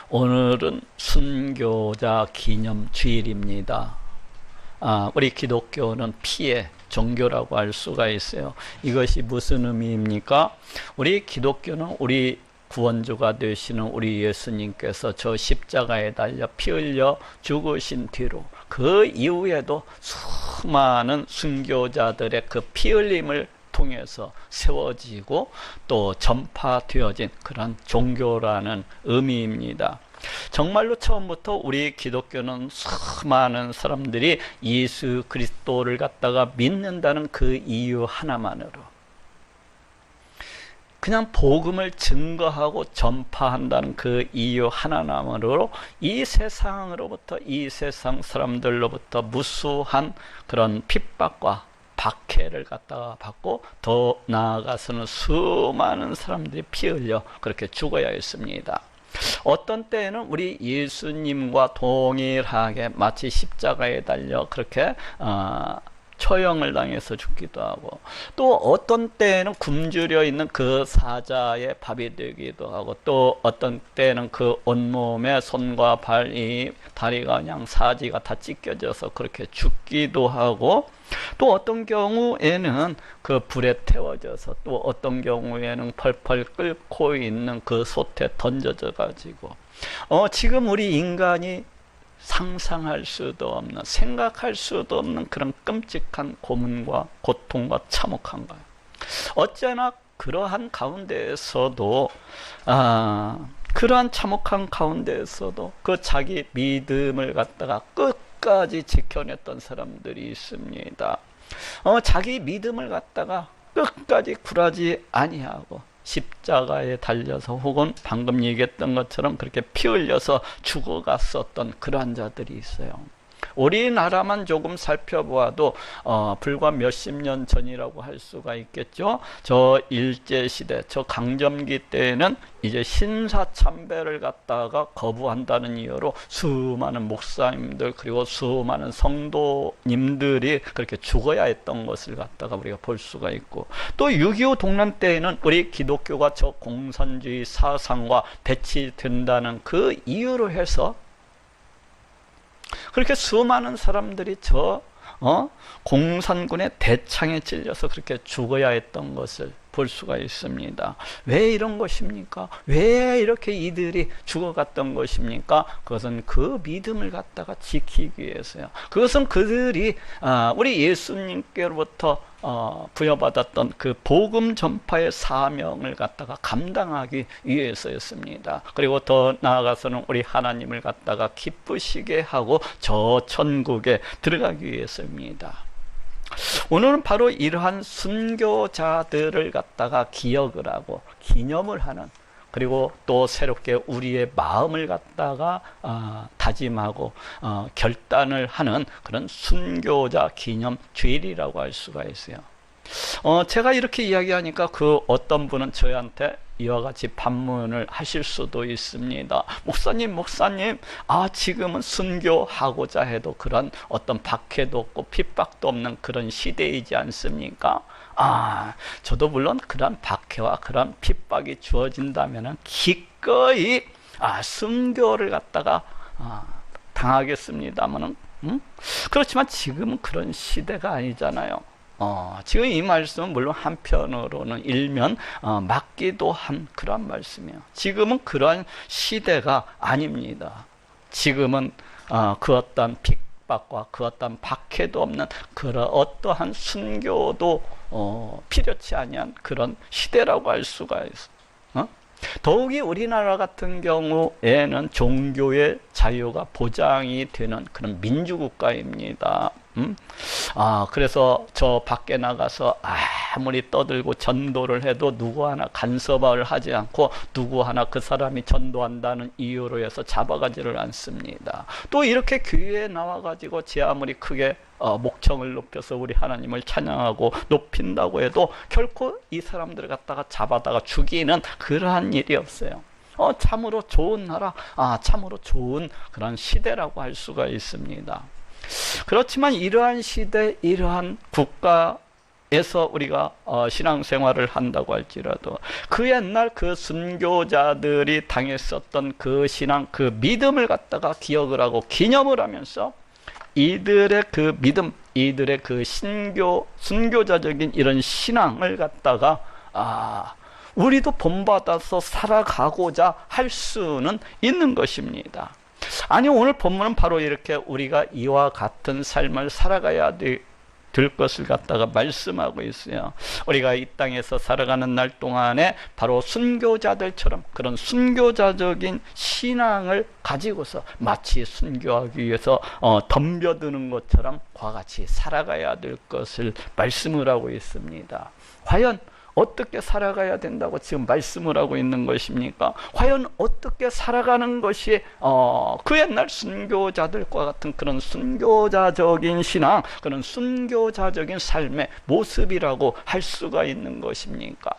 오늘은 순교자 기념 주일입니다. 우리 기독교는 피의 종교라고 할 수가 있어요. 이것이 무슨 의미입니까? 우리 기독교는 우리 구원주가 되시는 우리 예수님께서 저 십자가에 달려 피 흘려 죽으신 뒤로 그 이후에도 수많은 순교자들의 그 피 흘림을 통해서 세워지고 또 전파되어진 그런 종교라는 의미입니다. 정말로 처음부터 우리 기독교는 수많은 사람들이 예수 그리스도를 갖다가 믿는다는 그 이유 하나만으로, 그냥 복음을 증거하고 전파한다는 그 이유 하나만으로 이 세상으로부터, 이 세상 사람들로부터 무수한 그런 핍박과 박해를 갖다가 받고, 더 나아가서는 수많은 사람들이 피 흘려 그렇게 죽어야 했습니다. 어떤 때에는 우리 예수님과 동일하게 마치 십자가에 달려 그렇게 처형을 당해서 죽기도 하고, 또 어떤 때에는 굶주려 있는 그 사자의 밥이 되기도 하고, 또 어떤 때에는 그 온몸에 손과 발, 이 다리가 그냥 사지가 다 찢겨져서 그렇게 죽기도 하고, 또 어떤 경우에는 그 불에 태워져서, 또 어떤 경우에는 펄펄 끓고 있는 그 솥에 던져져 가지고, 지금 우리 인간이 상상할 수도 없는, 생각할 수도 없는 그런 끔찍한 고문과 고통과 참혹한 거예요. 어쩌나 그러한 가운데에서도 그러한 참혹한 가운데에서도 그 자기 믿음을 갖다가 끝까지 지켜냈던 사람들이 있습니다. 자기 믿음을 갖다가 끝까지 굴하지 아니하고 십자가에 달려서, 혹은 방금 얘기했던 것처럼 그렇게 피 흘려서 죽어갔었던 그러한 자들이 있어요. 우리나라만 조금 살펴보아도 불과 몇십 년 전이라고 할 수가 있겠죠. 저 일제시대, 저 강점기 때에는 이제 신사참배를 갖다가 거부한다는 이유로 수많은 목사님들, 그리고 수많은 성도님들이 그렇게 죽어야 했던 것을 갖다가 우리가 볼 수가 있고, 또 6.25 동란 때에는 우리 기독교가 저 공산주의 사상과 배치된다는 그 이유로 해서 그렇게 수많은 사람들이 저 공산군의 대창에 찔려서 그렇게 죽어야 했던 것을 볼 수가 있습니다. 왜 이런 것입니까? 왜 이렇게 이들이 죽어갔던 것입니까? 그것은 그 믿음을 갖다가 지키기 위해서요. 그것은 그들이 우리 예수님께로부터 부여받았던 그 복음 전파의 사명을 갖다가 감당하기 위해서였습니다. 그리고 더 나아가서는 우리 하나님을 갖다가 기쁘시게 하고 저 천국에 들어가기 위해서입니다. 오늘은 바로 이러한 순교자들을 갖다가 기억을 하고 기념을 하는, 그리고 또 새롭게 우리의 마음을 갖다가 다짐하고 결단을 하는 그런 순교자 기념 주일이라고 할 수가 있어요. 제가 이렇게 이야기하니까 그 어떤 분은 저희한테 이와 같이 반문을 하실 수도 있습니다. 목사님, 지금은 순교하고자 해도 그런 어떤 박해도 없고 핍박도 없는 그런 시대이지 않습니까? 저도 물론 그런 박해와 그런 핍박이 주어진다면 기꺼이 순교를 갖다가 당하겠습니다만은, 그렇지만 지금은 그런 시대가 아니잖아요. 지금 이 말씀은 물론 한편으로는 일면 맞기도 한 그런 말씀이에요. 지금은 그러한 시대가 아닙니다. 지금은 그 어떤 핍박과 그 어떤 박해도 없는 그런 어떠한 순교도 필요치 아니한 그런 시대라고 할 수가 있어요. 더욱이 우리나라 같은 경우에는 종교의 자유가 보장이 되는 그런 민주국가입니다. 그래서 저 밖에 나가서 아무리 떠들고 전도를 해도 누구 하나 간섭을 하지 않고, 누구 하나 그 사람이 전도한다는 이유로 해서 잡아가지를 않습니다. 또 이렇게 교회에 나와가지고 제 아무리 크게 목청을 높여서 우리 하나님을 찬양하고 높인다고 해도 결코 이 사람들을 갖다가 잡아다가 죽이는 그러한 일이 없어요. 참으로 좋은 나라, 참으로 좋은 그런 시대라고 할 수가 있습니다. 그렇지만 이러한 시대, 이러한 국가 에서 우리가 신앙생활을 한다고 할지라도 그 옛날 그 순교자들이 당했었던 그 신앙, 그 믿음을 갖다가 기억을 하고 기념을 하면서 이들의 그 믿음, 이들의 그 순교자적인 이런 신앙을 갖다가 우리도 본받아서 살아가고자 할 수는 있는 것입니다. 아니, 오늘 본문은 바로 이렇게 우리가 이와 같은 삶을 살아가야 될 것을 갖다가 말씀하고 있어요. 우리가 이 땅에서 살아가는 날 동안에 바로 순교자들처럼 그런 순교자적인 신앙을 가지고서 마치 순교하기 위해서 덤벼드는 것처럼 그와 같이 살아가야 될 것을 말씀을 하고 있습니다. 과연 어떻게 살아가야 된다고 지금 말씀을 하고 있는 것입니까? 과연 어떻게 살아가는 것이 그 옛날 순교자들과 같은 그런 순교자적인 신앙, 그런 순교자적인 삶의 모습이라고 할 수가 있는 것입니까?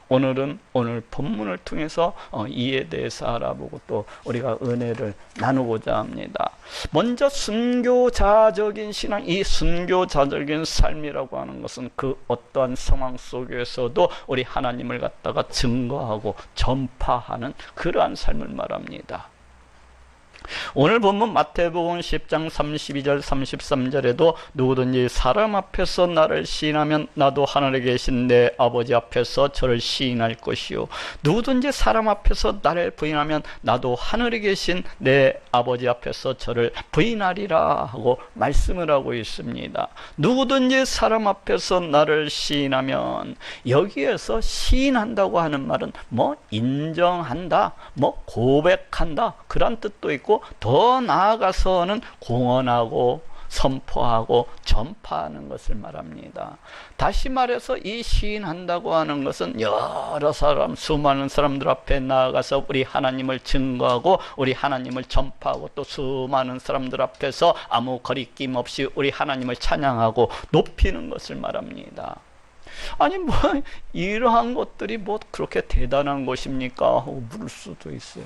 오늘은 오늘 본문을 통해서 이에 대해서 알아보고 또 우리가 은혜를 나누고자 합니다. 먼저 순교자적인 신앙, 이 순교자적인 삶이라고 하는 것은 그 어떠한 상황 속에서도 우리 하나님을 갖다가 증거하고 전파하는 그러한 삶을 말합니다. 오늘 본문 마태복음 10장 32절 33절에도 누구든지 사람 앞에서 나를 시인하면 나도 하늘에 계신 내 아버지 앞에서 저를 시인할 것이요 누구든지 사람 앞에서 나를 부인하면 나도 하늘에 계신 내 아버지 앞에서 저를 부인하리라 하고 말씀을 하고 있습니다. 누구든지 사람 앞에서 나를 시인하면, 여기에서 시인한다고 하는 말은 뭐 인정한다, 뭐 고백한다, 그런 뜻도 있고 더 나아가서는 공언하고 선포하고 전파하는 것을 말합니다. 다시 말해서 이 시인한다고 하는 것은 여러 사람, 수많은 사람들 앞에 나아가서 우리 하나님을 증거하고 우리 하나님을 전파하고 또 수많은 사람들 앞에서 아무 거리낌 없이 우리 하나님을 찬양하고 높이는 것을 말합니다. 아니, 뭐 이러한 것들이 뭐 그렇게 대단한 것입니까 하고 물을 수도 있어요.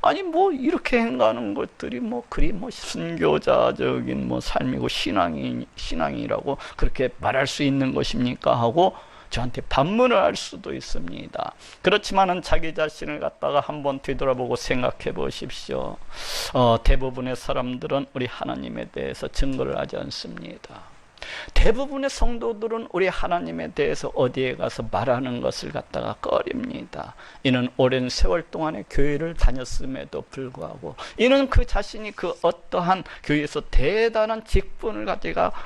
아니, 뭐 이렇게 행하는 것들이 뭐 그리 뭐 순교자적인 뭐 삶이고 신앙이라고 그렇게 말할 수 있는 것입니까 하고 저한테 반문을 할 수도 있습니다. 그렇지만은 자기 자신을 갖다가 한번 뒤돌아보고 생각해 보십시오. 대부분의 사람들은 우리 하나님에 대해서 증거를 하지 않습니다. 대부분의 성도들은 우리 하나님에 대해서 어디에 가서 말하는 것을 갖다가 꺼립니다. 이는 오랜 세월 동안의 교회를 다녔음에도 불구하고, 이는 그 자신이 그 어떠한 교회에서 대단한 직분을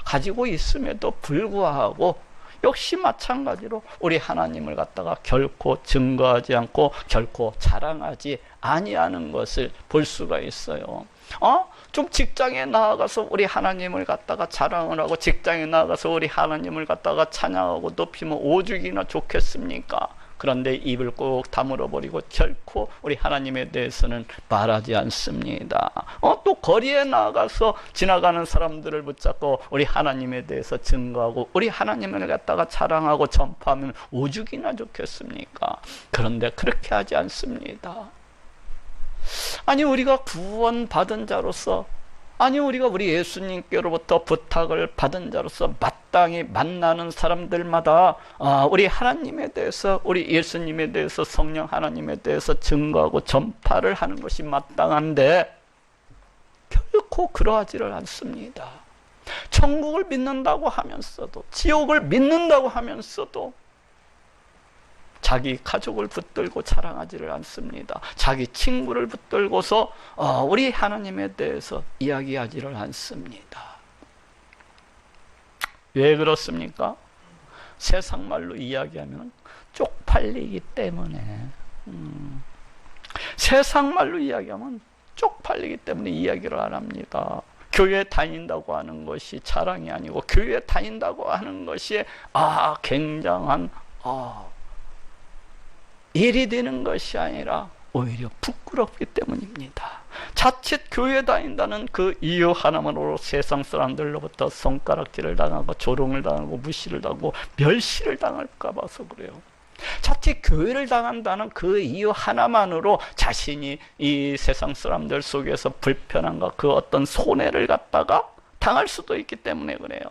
가지고 있음에도 불구하고 역시 마찬가지로 우리 하나님을 갖다가 결코 증거하지 않고 결코 자랑하지 아니하는 것을 볼 수가 있어요. 좀 직장에 나아가서 우리 하나님을 갖다가 자랑을 하고 직장에 나아가서 우리 하나님을 갖다가 찬양하고 높이면 오죽이나 좋겠습니까? 그런데 입을 꼭 다물어 버리고 결코 우리 하나님에 대해서는 말하지 않습니다. 또 거리에 나가서 지나가는 사람들을 붙잡고 우리 하나님에 대해서 증거하고 우리 하나님을 갖다가 자랑하고 전파하면 오죽이나 좋겠습니까? 그런데 그렇게 하지 않습니다. 아니, 우리가 구원받은 자로서, 아니 우리가 우리 예수님께로부터 부탁을 받은 자로서 마땅히 만나는 사람들마다 우리 하나님에 대해서, 우리 예수님에 대해서, 성령 하나님에 대해서 증거하고 전파를 하는 것이 마땅한데 결코 그러하지를 않습니다. 천국을 믿는다고 하면서도, 지옥을 믿는다고 하면서도 자기 가족을 붙들고 자랑하지를 않습니다. 자기 친구를 붙들고서 우리 하나님에 대해서 이야기하지를 않습니다. 왜 그렇습니까? 세상 말로 이야기하면 쪽팔리기 때문에. 세상 말로 이야기하면 쪽팔리기 때문에 이야기를 안 합니다. 교회 다닌다고 하는 것이 자랑이 아니고, 교회 다닌다고 하는 것이 굉장한 일이 되는 것이 아니라 오히려 부끄럽기 때문입니다. 자칫 교회 다닌다는 그 이유 하나만으로 세상 사람들로부터 손가락질을 당하고 조롱을 당하고 무시를 당하고 멸시를 당할까 봐서 그래요. 자칫 교회를 당한다는 그 이유 하나만으로 자신이 이 세상 사람들 속에서 불편함과 그 어떤 손해를 갖다가 당할 수도 있기 때문에 그래요.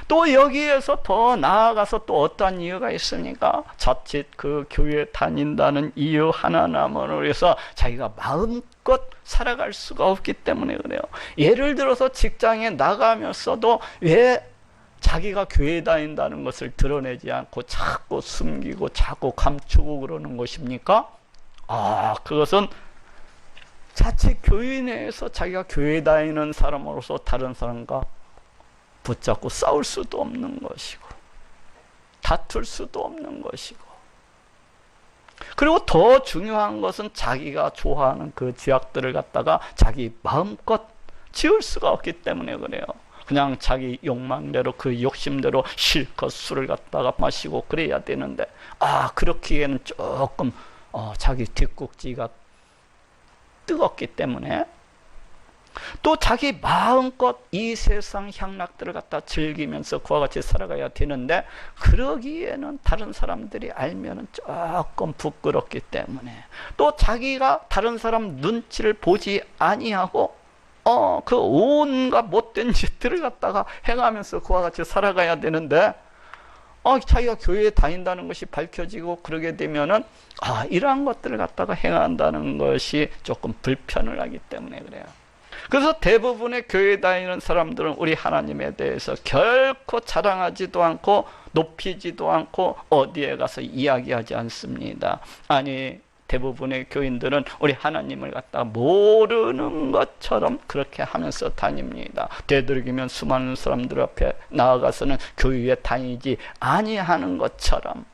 또 여기에서 더 나아가서 또 어떠한 이유가 있습니까? 자칫 그 교회 다닌다는 이유 하나만으로 해서 자기가 마음껏 살아갈 수가 없기 때문에 그래요. 예를 들어서 직장에 나가면서도 왜 자기가 교회 다닌다는 것을 드러내지 않고 자꾸 숨기고 자꾸 감추고 그러는 것입니까? 그것은 자칫 교회 내에서 자기가 교회 다니는 사람으로서 다른 사람과 붙잡고 싸울 수도 없는 것이고 다툴 수도 없는 것이고, 그리고 더 중요한 것은 자기가 좋아하는 그 죄악들을 갖다가 자기 마음껏 지을 수가 없기 때문에 그래요. 그냥 자기 욕망대로 그 욕심대로 실컷 술을 갖다가 마시고 그래야 되는데 그렇기에는 조금 자기 뒷꼭지가 뜨겁기 때문에 또 자기 마음껏 이 세상 향락들을 갖다 즐기면서 그와 같이 살아가야 되는데, 그러기에는 다른 사람들이 알면은 조금 부끄럽기 때문에, 또 자기가 다른 사람 눈치를 보지 아니하고 그 온갖 못된 짓들을 갖다가 행하면서 그와 같이 살아가야 되는데, 자기가 교회에 다닌다는 것이 밝혀지고 그러게 되면은 이러한 것들을 갖다가 행한다는 것이 조금 불편을 하기 때문에 그래요. 그래서 대부분의 교회 다니는 사람들은 우리 하나님에 대해서 결코 자랑하지도 않고 높이지도 않고 어디에 가서 이야기하지 않습니다. 아니, 대부분의 교인들은 우리 하나님을 갖다가 모르는 것처럼 그렇게 하면서 다닙니다. 되도록이면 수많은 사람들 앞에 나아가서는 교회에 다니지 아니하는 것처럼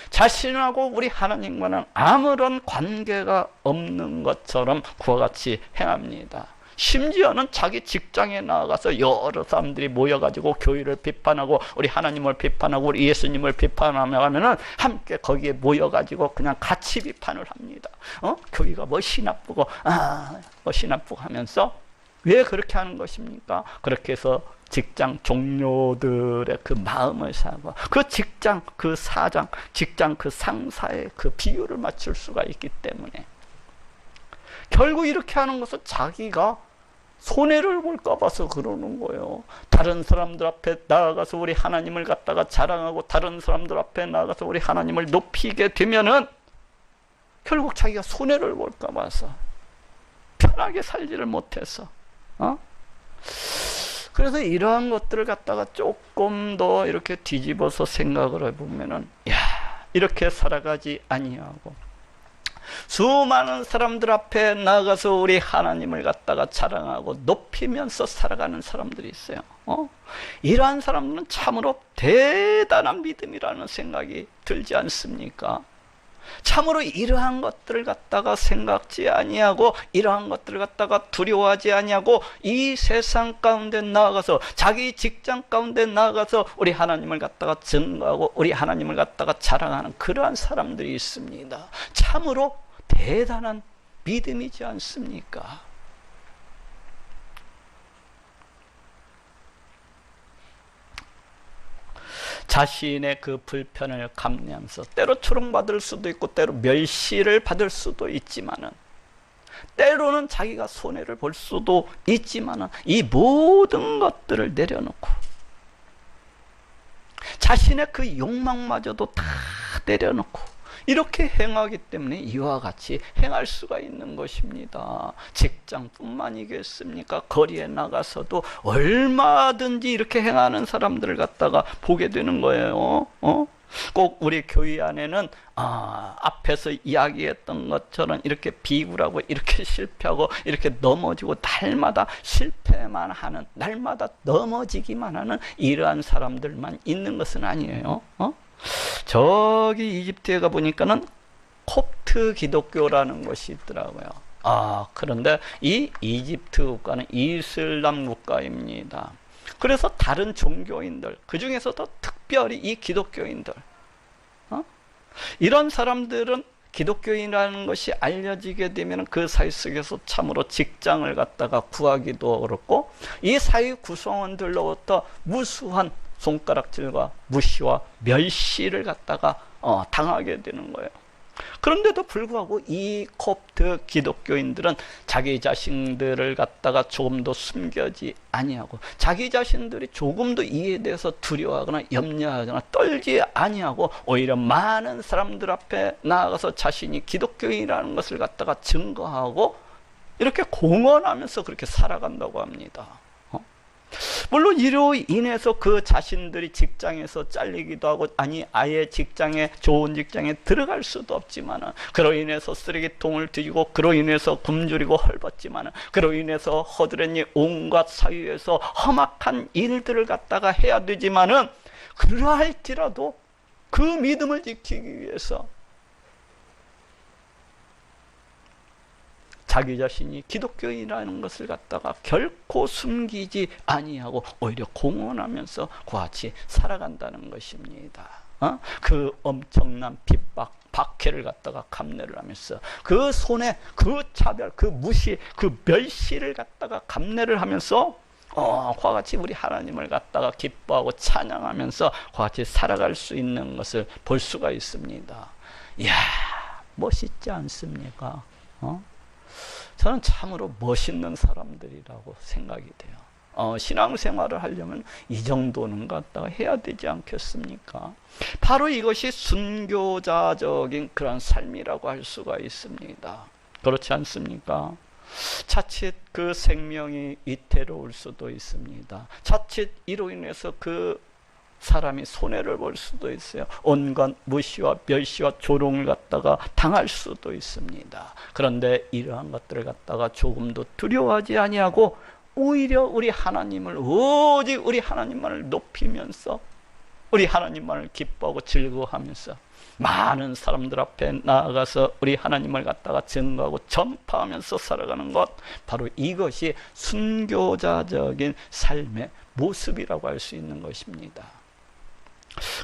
자신하고 우리 하나님과는 아무런 관계가 없는 것처럼 그와 같이 행합니다. 심지어는 자기 직장에 나가서 여러 사람들이 모여가지고 교회를 비판하고 우리 하나님을 비판하고 우리 예수님을 비판하면은 함께 거기에 모여가지고 그냥 같이 비판을 합니다. 교회가 멋이 나쁘고 멋이 나쁘고 하면서 왜 그렇게 하는 것입니까? 그렇게 해서 직장 동료들의 그 마음을 사고 그 직장 그 사장, 직장 그 상사의 그 비율을 맞출 수가 있기 때문에 결국 이렇게 하는 것은 자기가 손해를 볼까 봐서 그러는 거예요. 다른 사람들 앞에 나아가서 우리 하나님을 갖다가 자랑하고 다른 사람들 앞에 나아가서 우리 하나님을 높이게 되면은 결국 자기가 손해를 볼까 봐서 편하게 살지를 못해서 그래서 이러한 것들을 갖다가 조금 더 이렇게 뒤집어서 생각을 해보면은 이렇게 살아가지 아니하고 수많은 사람들 앞에 나가서 우리 하나님을 갖다가 자랑하고 높이면서 살아가는 사람들이 있어요. 이러한 사람들은 참으로 대단한 믿음이라는 생각이 들지 않습니까? 참으로 이러한 것들을 갖다가 생각지 아니하고 이러한 것들을 갖다가 두려워하지 아니하고 이 세상 가운데 나아가서 자기 직장 가운데 나아가서 우리 하나님을 갖다가 증거하고 우리 하나님을 갖다가 자랑하는 그러한 사람들이 있습니다. 참으로 대단한 믿음이지 않습니까? 자신의 그 불편을 감내하면서 때로 초롱받을 수도 있고 때로 멸시를 받을 수도 있지만은 때로는 자기가 손해를 볼 수도 있지만은 이 모든 것들을 내려놓고 자신의 그 욕망마저도 다 내려놓고 이렇게 행하기 때문에 이와 같이 행할 수가 있는 것입니다. 직장뿐만이겠습니까? 거리에 나가서도 얼마든지 이렇게 행하는 사람들을 갖다가 보게 되는 거예요. 꼭 우리 교회 안에는 앞에서 이야기했던 것처럼 이렇게 비굴하고 이렇게 실패하고 이렇게 넘어지고 날마다 실패만 하는, 날마다 넘어지기만 하는 이러한 사람들만 있는 것은 아니에요. 저기 이집트에 가보니까는 콥트 기독교라는 것이 있더라고요. 그런데 이 이집트 국가는 이슬람 국가입니다. 그래서 다른 종교인들, 그 중에서도 특별히 이 기독교인들, 이런 사람들은 기독교인이라는 것이 알려지게 되면 그 사회 속에서 참으로 직장을 갖다가 구하기도 어렵고 이 사회 구성원들로부터 무수한 손가락질과 무시와 멸시를 갖다가 당하게 되는 거예요. 그런데도 불구하고 이 콥트 기독교인들은 자기 자신들을 갖다가 조금도 숨겨지 아니하고, 자기 자신들이 조금도 이에 대해서 두려워하거나 염려하거나 떨지 아니하고, 오히려 많은 사람들 앞에 나아가서 자신이 기독교인이라는 것을 갖다가 증거하고 이렇게 공언하면서 그렇게 살아간다고 합니다. 물론 이로 인해서 그 자신들이 직장에서 잘리기도 하고, 아니 아예 직장에, 좋은 직장에 들어갈 수도 없지만은, 그로 인해서 쓰레기통을 뒤지고, 그로 인해서 굶주리고 헐벗지만은, 그로 인해서 허드렛이 온갖 사유에서 험악한 일들을 갖다가 해야 되지만은, 그러할지라도 그 믿음을 지키기 위해서 자기 자신이 기독교인이라는 것을 갖다가 결코 숨기지 아니하고 오히려 공언하면서 그와 같이 살아간다는 것입니다. 그 엄청난 핍박, 박해를 갖다가 감내를 하면서, 그 손해, 그 차별, 그 무시, 그 멸시를 갖다가 감내를 하면서 그와 같이 우리 하나님을 갖다가 기뻐하고 찬양하면서 그와 같이 살아갈 수 있는 것을 볼 수가 있습니다. 이야, 멋있지 않습니까? 저는 참으로 멋있는 사람들이라고 생각이 돼요. 신앙생활을 하려면 이 정도는 갖다가 해야 되지 않겠습니까? 바로 이것이 순교자적인 그런 삶이라고 할 수가 있습니다. 그렇지 않습니까? 자칫 그 생명이 위태로울 수도 있습니다. 자칫 이로 인해서 그 사람이 손해를 볼 수도 있어요. 온갖 무시와 멸시와 조롱을 갖다가 당할 수도 있습니다. 그런데 이러한 것들을 갖다가 조금도 두려워하지 아니하고 오히려 우리 하나님을, 오직 우리 하나님만을 높이면서, 우리 하나님만을 기뻐하고 즐거워하면서 많은 사람들 앞에 나아가서 우리 하나님을 갖다가 증거하고 전파하면서 살아가는 것, 바로 이것이 순교자적인 삶의 모습이라고 할 수 있는 것입니다.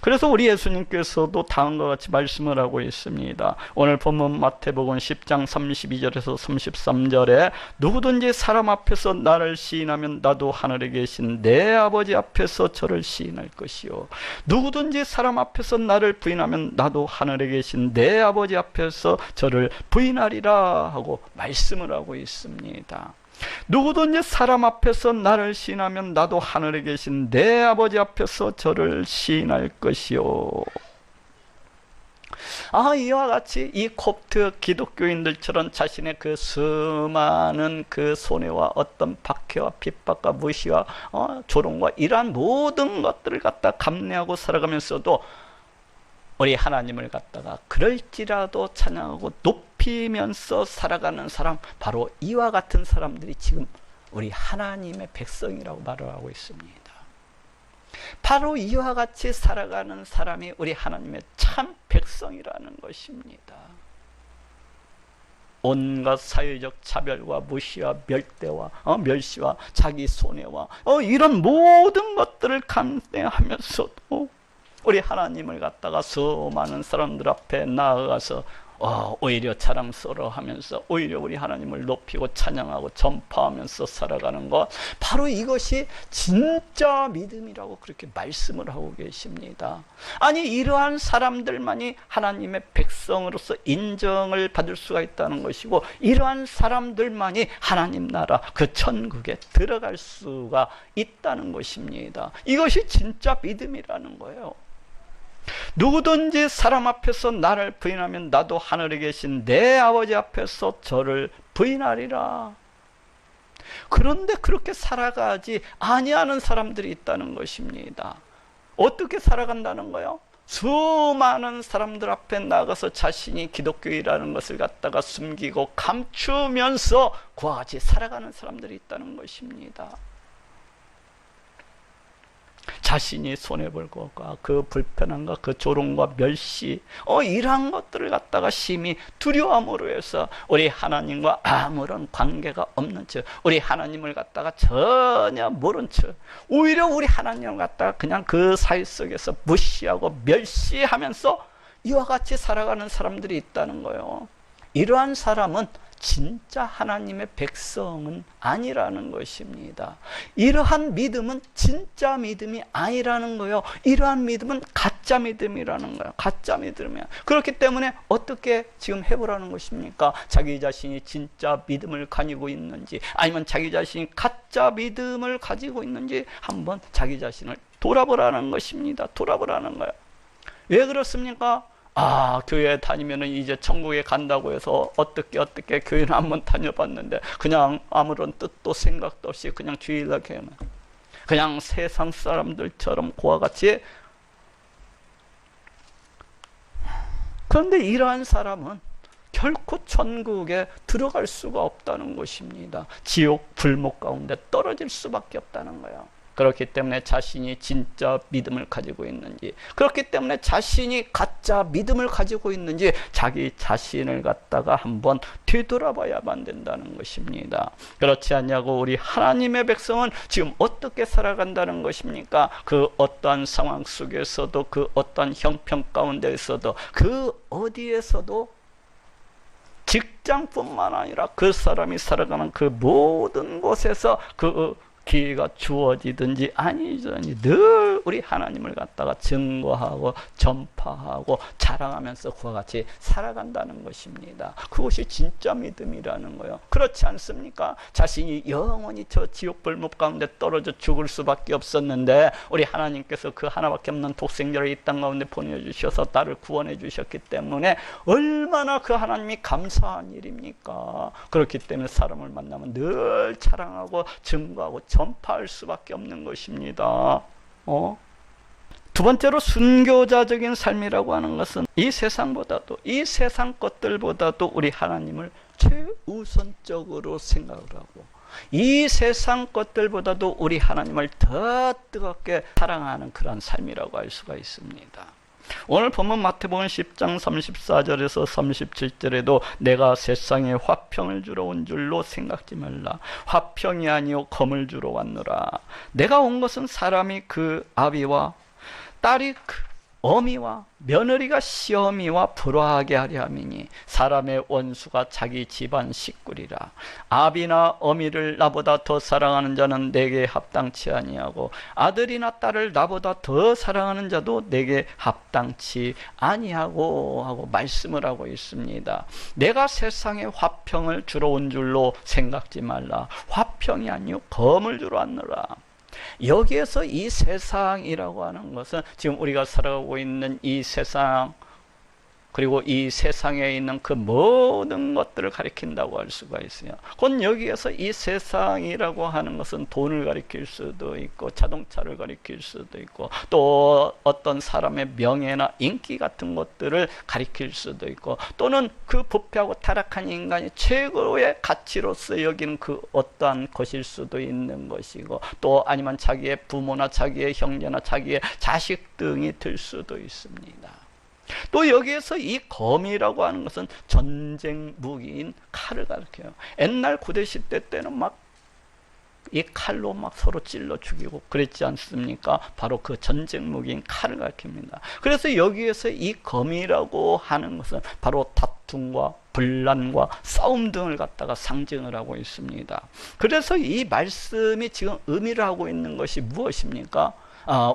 그래서 우리 예수님께서도 다음과 같이 말씀을 하고 있습니다. 오늘 본문 마태복음 10장 32절에서 33절에 누구든지 사람 앞에서 나를 시인하면 나도 하늘에 계신 내 아버지 앞에서 저를 시인할 것이요, 누구든지 사람 앞에서 나를 부인하면 나도 하늘에 계신 내 아버지 앞에서 저를 부인하리라 하고 말씀을 하고 있습니다. 누구든지 사람 앞에서 나를 시인하면 나도 하늘에 계신 내 아버지 앞에서 저를 시인할 것이요. 이와 같이 이 콥트 기독교인들처럼 자신의 그 수많은 그 손해와 어떤 박해와 핍박과 무시와 조롱과 이러한 모든 것들을 갖다 감내하고 살아가면서도 우리 하나님을 갖다가 그럴지라도 찬양하고 높이면서 살아가는 사람, 바로 이와 같은 사람들이 지금 우리 하나님의 백성이라고 말을 하고 있습니다. 바로 이와 같이 살아가는 사람이 우리 하나님의 참 백성이라는 것입니다. 온갖 사회적 차별과 무시와 멸대와 멸시와 자기 손해와 이런 모든 것들을 감내하면서도 우리 하나님을 갖다가 수많은 사람들 앞에 나아가서 오히려 자랑스러워 하면서 오히려 우리 하나님을 높이고 찬양하고 전파하면서 살아가는 것, 바로 이것이 진짜 믿음이라고 그렇게 말씀을 하고 계십니다. 아니, 이러한 사람들만이 하나님의 백성으로서 인정을 받을 수가 있다는 것이고, 이러한 사람들만이 하나님 나라 그 천국에 들어갈 수가 있다는 것입니다. 이것이 진짜 믿음이라는 거예요. 누구든지 사람 앞에서 나를 부인하면 나도 하늘에 계신 내 아버지 앞에서 저를 부인하리라. 그런데 그렇게 살아가지 아니하는 사람들이 있다는 것입니다. 어떻게 살아간다는 거예요? 수많은 사람들 앞에 나가서 자신이 기독교인이라는 것을 갖다가 숨기고 감추면서 그와 같이 살아가는 사람들이 있다는 것입니다. 자신이 손해볼 것과 그 불편함과 그 조롱과 멸시 이러한 것들을 갖다가 심히 두려움으로 해서 우리 하나님과 아무런 관계가 없는 척, 우리 하나님을 갖다가 전혀 모른 척, 오히려 우리 하나님을 갖다가 그냥 그 사이 속에서 무시하고 멸시하면서 이와 같이 살아가는 사람들이 있다는 거예요. 이러한 사람은 진짜 하나님의 백성은 아니라는 것입니다. 이러한 믿음은 진짜 믿음이 아니라는 거예요. 이러한 믿음은 가짜 믿음이라는 거예요. 가짜 믿음이야. 그렇기 때문에 어떻게 지금 해보라는 것입니까? 자기 자신이 진짜 믿음을 가지고 있는지, 아니면 자기 자신이 가짜 믿음을 가지고 있는지 한번 자기 자신을 돌아보라는 것입니다. 돌아보라는 거예요. 왜 그렇습니까? 교회 다니면은 이제 천국에 간다고 해서 어떻게 교회는 한번 다녀봤는데 그냥 아무런 뜻도 생각도 없이 그냥 주일날 그냥 세상 사람들처럼 그와 같이. 그런데 이러한 사람은 결코 천국에 들어갈 수가 없다는 것입니다. 지옥 불목 가운데 떨어질 수밖에 없다는 거예요. 그렇기 때문에 자신이 진짜 믿음을 가지고 있는지, 그렇기 때문에 자신이 가짜 믿음을 가지고 있는지 자기 자신을 갖다가 한번 되돌아봐야만 된다는 것입니다. 그렇지 않냐고 우리 하나님의 백성은 지금 어떻게 살아간다는 것입니까? 그 어떠한 상황 속에서도, 그 어떠한 형편 가운데에서도, 그 어디에서도, 직장뿐만 아니라 그 사람이 살아가는 그 모든 곳에서 그 기회가 주어지든지 아니든지 늘 우리 하나님을 갖다가 증거하고 전파하고 자랑하면서 그와 같이 살아간다는 것입니다. 그것이 진짜 믿음이라는 거예요. 그렇지 않습니까? 자신이 영원히 저 지옥 불목 가운데 떨어져 죽을 수밖에 없었는데 우리 하나님께서 그 하나밖에 없는 독생자를 이 땅 가운데 보내주셔서 나를 구원해 주셨기 때문에 얼마나 그 하나님이 감사한 일입니까? 그렇기 때문에 사람을 만나면 늘 자랑하고 증거하고 전파할 수밖에 없는 것입니다. 두 번째로 순교자적인 삶이라고 하는 것은 이 세상보다도, 이 세상 것들보다도 우리 하나님을 최우선적으로 생각을 하고 이 세상 것들보다도 우리 하나님을 더 뜨겁게 사랑하는 그런 삶이라고 할 수가 있습니다. 오늘 보면 마태복음 10장 34절에서 37절에도 내가 세상에 화평을 주러 온 줄로 생각지 말라. 화평이 아니요 검을 주러 왔노라. 내가 온 것은 사람이 그 아비와 딸이 그 어미와 며느리가 시어미와 불화하게 하려 함이니 사람의 원수가 자기 집안 식구리라. 아비나 어미를 나보다 더 사랑하는 자는 내게 합당치 아니하고 아들이나 딸을 나보다 더 사랑하는 자도 내게 합당치 아니하고 하고 말씀을 하고 있습니다. 내가 세상에 화평을 주러 온 줄로 생각지 말라. 화평이 아니요 검을 주러 왔노라. 여기에서 이 세상이라고 하는 것은 지금 우리가 살아가고 있는 이 세상, 그리고 이 세상에 있는 그 모든 것들을 가리킨다고 할 수가 있어요. 곧 여기에서 이 세상이라고 하는 것은 돈을 가리킬 수도 있고 자동차를 가리킬 수도 있고 또 어떤 사람의 명예나 인기 같은 것들을 가리킬 수도 있고 또는 그 부패하고 타락한 인간이 최고의 가치로서 여기는 그 어떠한 것일 수도 있는 것이고 또 아니면 자기의 부모나 자기의 형제나 자기의 자식 등이 될 수도 있습니다. 또 여기에서 이 검이라고 하는 것은 전쟁 무기인 칼을 가리켜요. 옛날 구대 시대 때는 막 이 칼로 막 서로 찔러 죽이고 그랬지 않습니까? 바로 그 전쟁 무기인 칼을 가리킵니다. 그래서 여기에서 이 검이라고 하는 것은 바로 다툼과 분란과 싸움 등을 갖다가 상징을 하고 있습니다. 그래서 이 말씀이 지금 의미를 하고 있는 것이 무엇입니까?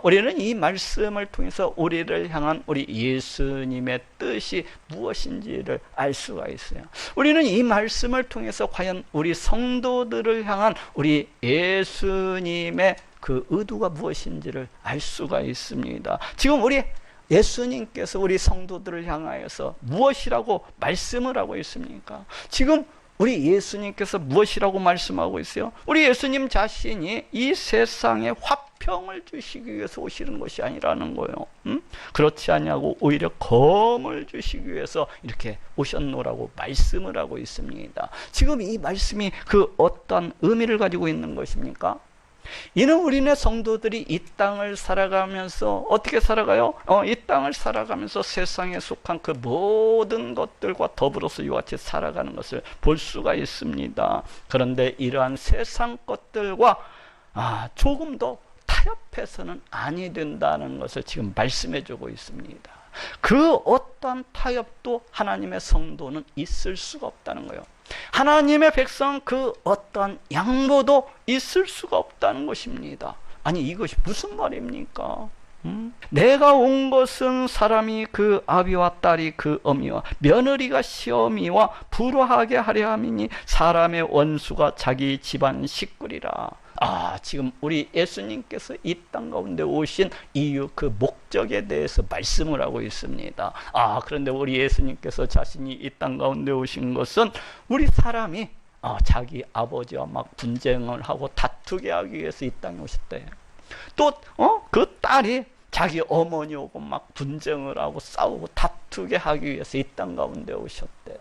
우리는 이 말씀을 통해서 우리를 향한 우리 예수님의 뜻이 무엇인지를 알 수가 있어요. 우리는 이 말씀을 통해서 과연 우리 성도들을 향한 우리 예수님의 그 의도가 무엇인지를 알 수가 있습니다. 지금 우리 예수님께서 우리 성도들을 향하여서 무엇이라고 말씀을 하고 있습니까? 지금 우리 예수님께서 무엇이라고 말씀하고 있어요? 우리 예수님 자신이 이 세상에 화평을 주시기 위해서 오시는 것이 아니라는 거예요. 그렇지 않냐고 오히려 검을 주시기 위해서 이렇게 오셨노라고 말씀을 하고 있습니다. 지금 이 말씀이 그 어떤 의미를 가지고 있는 것입니까? 이는 우리네 성도들이 이 땅을 살아가면서 어떻게 살아가요? 이 땅을 살아가면서 세상에 속한 그 모든 것들과 더불어서 이와 같이 살아가는 것을 볼 수가 있습니다. 그런데 이러한 세상 것들과 조금 더 타협해서는 아니 된다는 것을 지금 말씀해 주고 있습니다. 그 어떠한 타협도 하나님의 성도는 있을 수가 없다는 거예요. 하나님의 백성은 그 어떠한 양보도 있을 수가 없다는 것입니다. 아니 이것이 무슨 말입니까? 내가 온 것은 사람이 그 아비와 딸이 그 어미와 며느리가 시어미와 불화하게 하려 함이니 사람의 원수가 자기 집안 식구리라. 지금 우리 예수님께서 이 땅 가운데 오신 이유, 그 목적에 대해서 말씀을 하고 있습니다. 그런데 우리 예수님께서 자신이 이 땅 가운데 오신 것은 우리 사람이 자기 아버지와 막 분쟁을 하고 다투게 하기 위해서 이 땅에 오셨대. 또 그 딸이 자기 어머니하고 막 분쟁을 하고 싸우고 다투게 하기 위해서 이 땅 가운데 오셨대.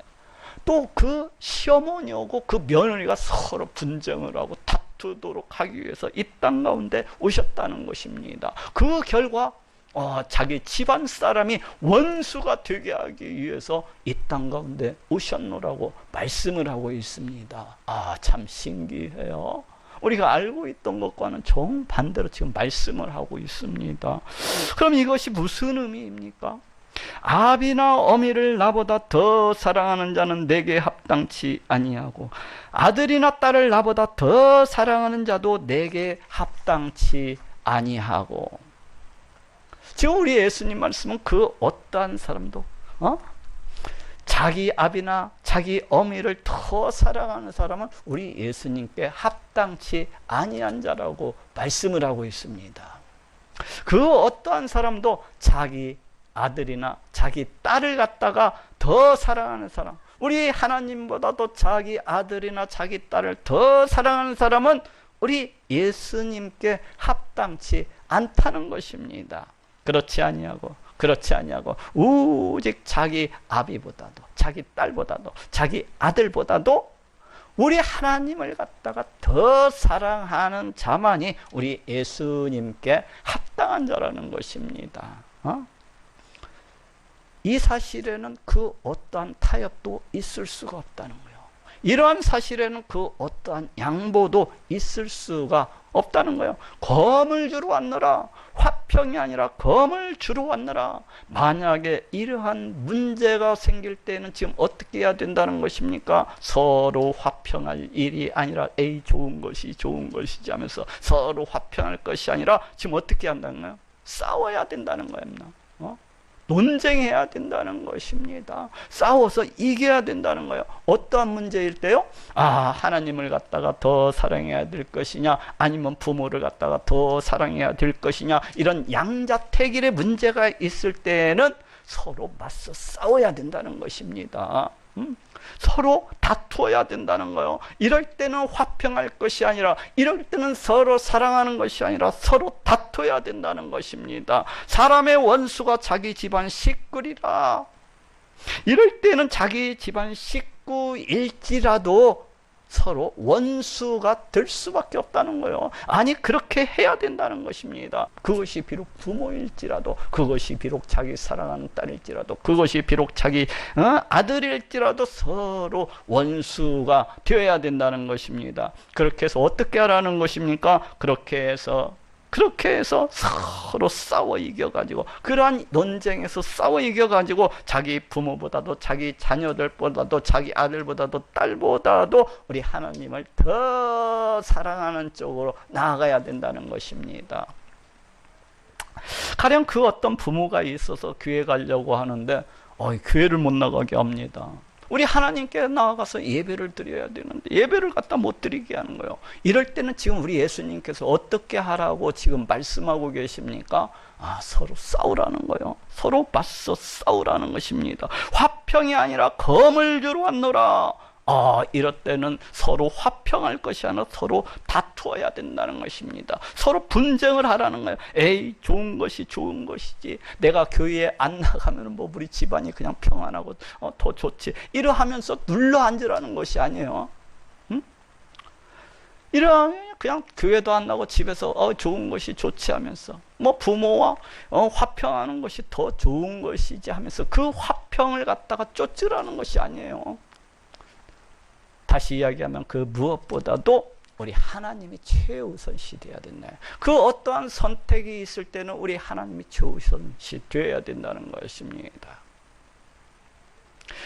또 그 시어머니하고 그 며느리가 서로 분쟁을 하고 다투도록 하기 위해서 이 땅 가운데 오셨다는 것입니다. 그 결과 자기 집안 사람이 원수가 되게 하기 위해서 이 땅 가운데 오셨노라고 말씀을 하고 있습니다. 참 신기해요. 우리가 알고 있던 것과는 정반대로 지금 말씀을 하고 있습니다. 그럼 이것이 무슨 의미입니까? 아비나 어미를 나보다 더 사랑하는 자는 내게 합당치 아니하고 아들이나 딸을 나보다 더 사랑하는 자도 내게 합당치 아니하고. 지금 우리 예수님 말씀은 그 어떠한 사람도 자기 아비나 자기 어미를 더 사랑하는 사람은 우리 예수님께 합당치 아니한 자라고 말씀을 하고 있습니다. 그 어떠한 사람도 자기 아들이나 자기 딸을 갖다가 더 사랑하는 사람, 우리 하나님보다도 자기 아들이나 자기 딸을 더 사랑하는 사람은 우리 예수님께 합당치 않다는 것입니다. 그렇지 아니하고 오직 자기 아비보다도 자기 딸보다도 자기 아들보다도 우리 하나님을 갖다가 더 사랑하는 자만이 우리 예수님께 합당한 자라는 것입니다. 이 사실에는 그 어떠한 타협도 있을 수가 없다는 거예요. 이러한 사실에는 그 어떠한 양보도 있을 수가 없다는 거예요. 검을 주러 왔노라. 화평이 아니라 검을 주러 왔노라. 만약에 이러한 문제가 생길 때는 지금 어떻게 해야 된다는 것입니까? 서로 화평할 일이 아니라 좋은 것이지 하면서 서로 화평할 것이 아니라 지금 어떻게 한다는 거예요? 싸워야 된다는 거입니다. 논쟁해야 된다는 것입니다. 싸워서 이겨야 된다는 거예요. 어떠한 문제일 때요? 하나님을 갖다가 더 사랑해야 될 것이냐, 아니면 부모를 갖다가 더 사랑해야 될 것이냐, 이런 양자택일의 문제가 있을 때는 서로 맞서 싸워야 된다는 것입니다. 서로 다투어야 된다는 거예요. 이럴 때는 화평할 것이 아니라, 이럴 때는 서로 사랑하는 것이 아니라 서로 다투어야 된다는 것입니다. 사람의 원수가 자기 집안 식구리라. 이럴 때는 자기 집안 식구일지라도 서로 원수가 될 수밖에 없다는 거예요. 아니 그렇게 해야 된다는 것입니다. 그것이 비록 부모일지라도, 그것이 비록 자기 사랑하는 딸일지라도, 그것이 비록 자기 아들일지라도 서로 원수가 되어야 된다는 것입니다. 그렇게 해서 어떻게 하라는 것입니까? 그렇게 해서 서로 싸워 이겨가지고, 그러한 논쟁에서 싸워 이겨가지고 자기 부모보다도 자기 자녀들보다도 자기 아들보다도 딸보다도 우리 하나님을 더 사랑하는 쪽으로 나아가야 된다는 것입니다. 가령 그 어떤 부모가 있어서 교회 가려고 하는데 교회를 못 나가게 합니다. 우리 하나님께 나아가서 예배를 드려야 되는데 예배를 갖다 못 드리게 하는 거예요. 이럴 때는 지금 우리 예수님께서 어떻게 하라고 지금 말씀하고 계십니까? 서로 싸우라는 거예요. 서로 맞서 싸우라는 것입니다. 화평이 아니라 검을 주러 왔노라. 이럴 때는 서로 화평할 것이 아니라 서로 다투어야 된다는 것입니다. 서로 분쟁을 하라는 거예요. 좋은 것이 좋은 것이지, 내가 교회에 안 나가면 우리 집안이 그냥 평안하고 더 좋지, 이러하면서 눌러 앉으라는 것이 아니에요. 이러하면 그냥 교회도 안 나고 집에서 좋은 것이 좋지 하면서 부모와 화평하는 것이 더 좋은 것이지 하면서 그 화평을 갖다가 쫓으라는 것이 아니에요. 다시 이야기하면 그 무엇보다도 우리 하나님이 최우선시 되어야 된다. 그 어떠한 선택이 있을 때는 우리 하나님이 최우선시 되어야 된다는 것입니다.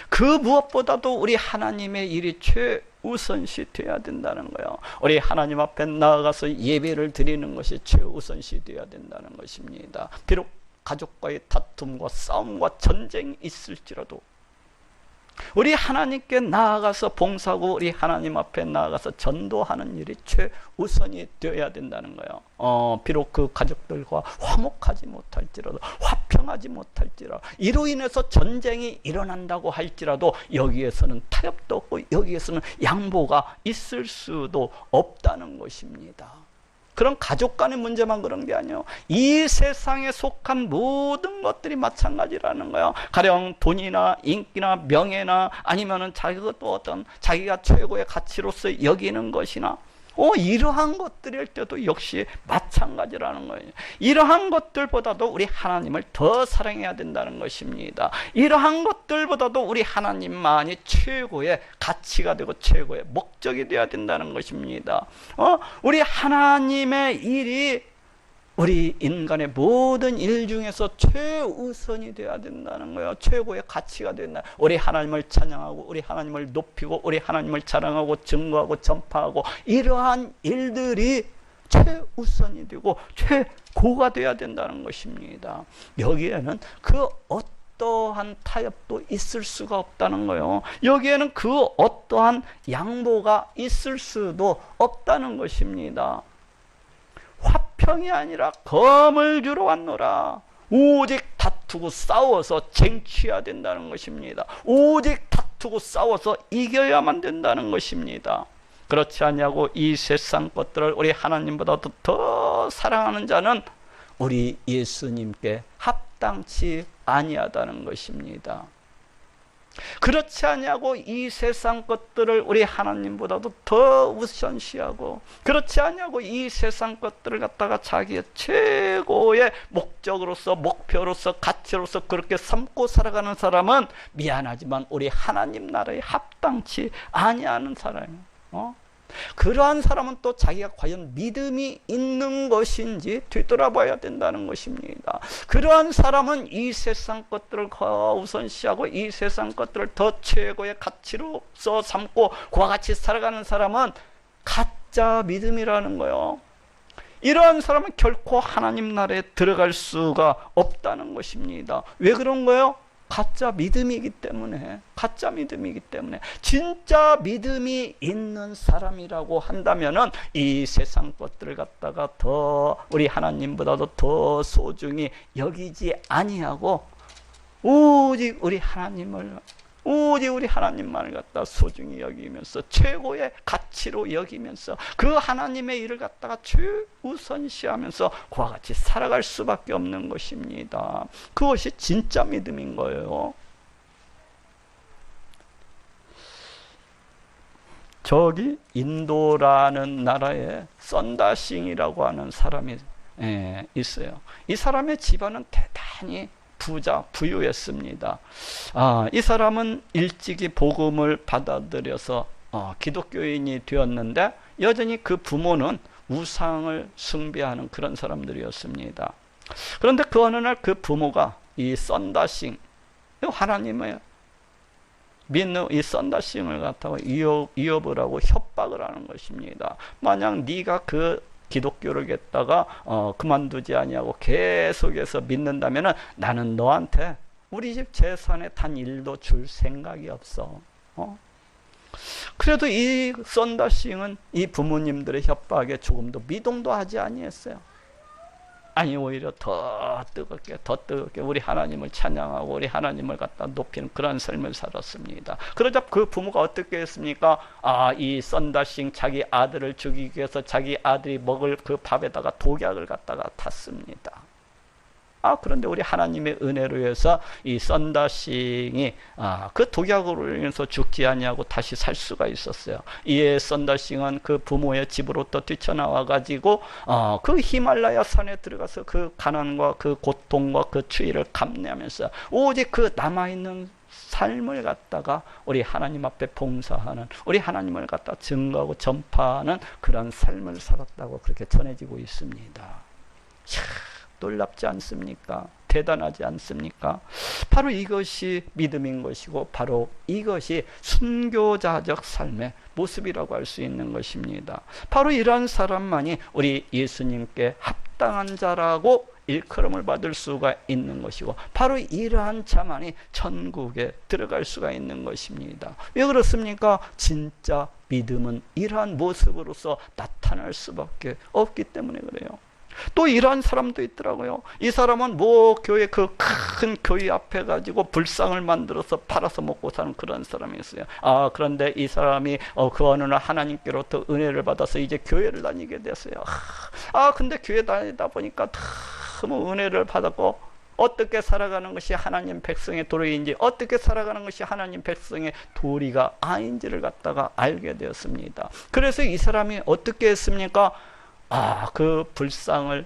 그 무엇보다도 우리 하나님의 일이 최우선시 되어야 된다는 거예요. 우리 하나님 앞에 나아가서 예배를 드리는 것이 최우선시 되어야 된다는 것입니다. 비록 가족과의 다툼과 싸움과 전쟁이 있을지라도 우리 하나님께 나아가서 봉사하고 우리 하나님 앞에 나아가서 전도하는 일이 최우선이 되어야 된다는 거예요. 비록 그 가족들과 화목하지 못할지라도, 화평하지 못할지라도, 이로 인해서 전쟁이 일어난다고 할지라도 여기에서는 타협도 없고 여기에서는 양보가 있을 수도 없다는 것입니다. 그런 가족 간의 문제만 그런 게 아니에요. 이 세상에 속한 모든 것들이 마찬가지라는 거예요. 가령 돈이나 인기나 명예나 아니면은 자기도 어떤 자기가 최고의 가치로서 여기는 것이나 이러한 것들일 때도 역시 마찬가지라는 거예요. 이러한 것들보다도 우리 하나님을 더 사랑해야 된다는 것입니다. 이러한 것들보다도 우리 하나님만이 최고의 가치가 되고 최고의 목적이 되어야 된다는 것입니다. 우리 하나님의 일이 우리 인간의 모든 일 중에서 최우선이 되어야 된다는 거예요. 최고의 가치가 된다. 우리 하나님을 찬양하고 우리 하나님을 높이고 우리 하나님을 자랑하고 증거하고 전파하고 이러한 일들이 최우선이 되고 최고가 되어야 된다는 것입니다. 여기에는 그 어떠한 타협도 있을 수가 없다는 거예요. 여기에는 그 어떠한 양보가 있을 수도 없다는 것입니다. 화평이 아니라 검을 주러 왔노라. 오직 다투고 싸워서 쟁취해야 된다는 것입니다. 오직 다투고 싸워서 이겨야만 된다는 것입니다. 그렇지 않냐고 이 세상 것들을 우리 하나님보다도 더 사랑하는 자는 우리 예수님께 합당치 아니하다는 것입니다. 그렇지 않냐고 이 세상 것들을 우리 하나님보다도 더 우선시하고, 그렇지 않냐고 이 세상 것들을 갖다가 자기의 최고의 목적으로서 목표로서 가치로서 그렇게 삼고 살아가는 사람은 미안하지만 우리 하나님 나라에 합당치 아니하는 사람이에요. 그러한 사람은 또 자기가 과연 믿음이 있는 것인지 뒤돌아봐야 된다는 것입니다. 그러한 사람은 이 세상 것들을 더 우선시하고 이 세상 것들을 더 최고의 가치로서 삼고 그와 같이 살아가는 사람은 가짜 믿음이라는 거예요. 이러한 사람은 결코 하나님 나라에 들어갈 수가 없다는 것입니다. 왜 그런 거예요? 가짜 믿음이기 때문에. 가짜 믿음이기 때문에. 진짜 믿음이 있는 사람이라고 한다면은 이 세상 것들을 갖다가 더 우리 하나님보다도 더 소중히 여기지 아니하고 오직 우리 하나님만을 갖다 소중히 여기면서 최고의 가치로 여기면서 그 하나님의 일을 갖다가 최우선시하면서 그와 같이 살아갈 수밖에 없는 것입니다. 그것이 진짜 믿음인 거예요. 저기 인도라는 나라에 썬다싱이라고 하는 사람이 있어요. 이 사람의 집안은 대단히 부유했습니다. 이 사람은 일찍이 복음을 받아들여서 기독교인이 되었는데 여전히 그 부모는 우상을 숭배하는 그런 사람들이었습니다. 그런데 그 어느 날 그 부모가 이 썬다싱, 하나님의 믿는 이 썬다싱을 갖다가 위협을 하고 협박을 하는 것입니다. 만약 네가 그 기독교를 갖다가 그만두지 아니하고 계속해서 믿는다면은 나는 너한테 우리 집 재산에 단 1도 줄 생각이 없어. 그래도 이 썬다싱은 이 부모님들의 협박에 조금도 미동도 하지 아니했어요. 아니 오히려 더 뜨겁게 우리 하나님을 찬양하고 우리 하나님을 갖다 높이는 그런 삶을 살았습니다. 그러자 그 부모가 어떻게 했습니까? 이 썬다싱 자기 아들을 죽이기 위해서 자기 아들이 먹을 그 밥에다가 독약을 갖다가 탔습니다. 그런데 우리 하나님의 은혜로 해서 이 썬다싱이 그 독약으로 인해서 죽지 아니하고 다시 살 수가 있었어요. 이에 썬다싱은 그 부모의 집으로부터 뛰쳐나와 가지고 그 히말라야 산에 들어가서 그 가난과 그 고통과 그 추위를 감내하면서 오직 그 남아있는 삶을 갖다가 우리 하나님 앞에 봉사하는, 우리 하나님을 갖다 증거하고 전파하는 그런 삶을 살았다고 그렇게 전해지고 있습니다. 참 놀랍지 않습니까? 대단하지 않습니까? 바로 이것이 믿음인 것이고 바로 이것이 순교자적 삶의 모습이라고 할 수 있는 것입니다. 바로 이러한 사람만이 우리 예수님께 합당한 자라고 일컬음을 받을 수가 있는 것이고 바로 이러한 자만이 천국에 들어갈 수가 있는 것입니다. 왜 그렇습니까? 진짜 믿음은 이러한 모습으로서 나타날 수밖에 없기 때문에 그래요. 또 이러한 사람도 있더라고요. 이 사람은 뭐 교회 그 큰 교회 앞에 가지고 불상을 만들어서 팔아서 먹고 사는 그런 사람이 있어요. 그런데 이 사람이 그 어느 날 하나님께로부터 은혜를 받아서 이제 교회를 다니게 됐어요. 근데 교회 다니다 보니까 너무 은혜를 받았고 어떻게 살아가는 것이 하나님 백성의 도리인지, 어떻게 살아가는 것이 하나님 백성의 도리가 아닌지를 갖다가 알게 되었습니다. 그래서 이 사람이 어떻게 했습니까? 그 불상을